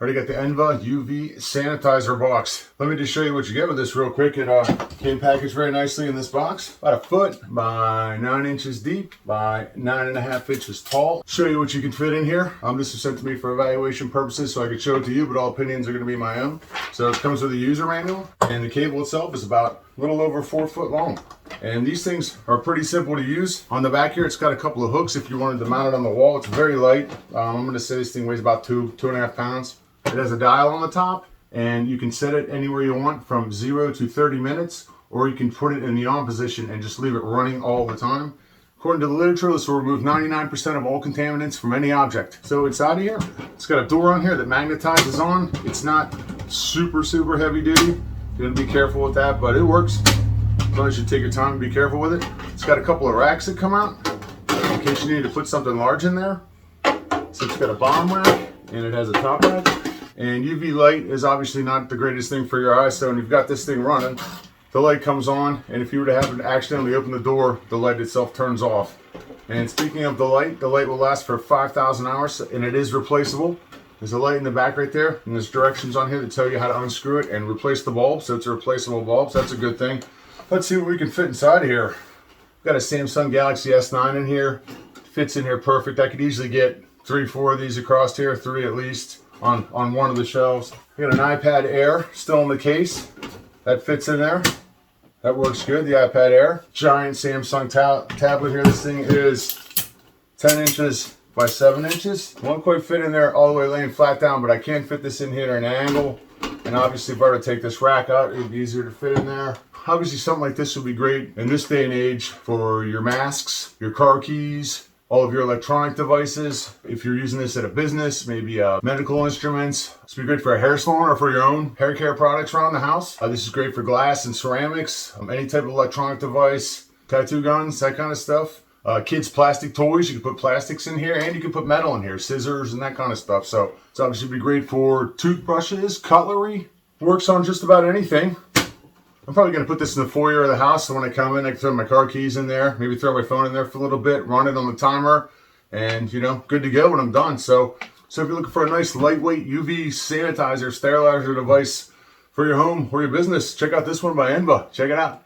Already got the Enva UV sanitizer box. Let me just show you what you get with this real quick. It came packaged very nicely in this box. About 1 foot by 9 inches deep by 9.5 inches tall. Show you what you can fit in here. This was sent to me for evaluation purposes so I could show it to you, but all opinions are going to be my own. So it comes with a user manual, and the cable itself is about a little over 4 foot long. And these things are pretty simple to use. On the back here, it's got a couple of hooks if you wanted to mount it on the wall. It's very light. I'm going to say this thing weighs about 2.5 pounds. It has a dial on the top, and you can set it anywhere you want from 0 to 30 minutes, or you can put it in the on position and just leave it running all the time. According to the literature, this will remove 99% of all contaminants from any object. So inside of here, it's got a door on here that magnetizes on. It's not super heavy duty. You're gonna be careful with that, but it works. As long as you take your time and be careful with it. It's got a couple of racks that come out in case you need to put something large in there. So it's got a bottom rack and it has a top rack. And UV light is obviously not the greatest thing for your eyes, so when you've got this thing running, the light comes on, and if you were to happen to accidentally open the door, the light itself turns off. And speaking of the light will last for 5,000 hours, and it is replaceable. There's a light in the back right there, and there's directions on here that tell you how to unscrew it and replace the bulb, so it's a replaceable bulb, so that's a good thing. Let's see what we can fit inside of here. Got a Samsung Galaxy S9 in here. Fits in here perfect. I could easily get 3-4 of these across here, 3 at least. On one of the shelves. We got an iPad Air still in the case. That fits in there. That works good, the iPad Air. Giant Samsung tablet here. This thing is 10 inches by 7 inches. Won't quite fit in there all the way laying flat down, but I can fit this in here at an angle. And obviously if I were to take this rack out, it would be easier to fit in there. Obviously something like this would be great in this day and age for your masks, your car keys, all of your electronic devices. If you're using this at a business, maybe medical instruments. This would be great for a hair salon or for your own hair care products around the house. This is great for glass and ceramics, any type of electronic device, tattoo guns, that kind of stuff. Kids' plastic toys, you can put plastics in here, and you can put metal in here, scissors and that kind of stuff. So it's obviously be great for toothbrushes, cutlery, works on just about anything. I'm probably going to put this in the foyer of the house, so when I come in, I can throw my car keys in there, maybe throw my phone in there for a little bit, run it on the timer, and, you know, good to go when I'm done. So if you're looking for a nice lightweight UV sanitizer, sterilizer device for your home or your business, check out this one by Enva. Check it out.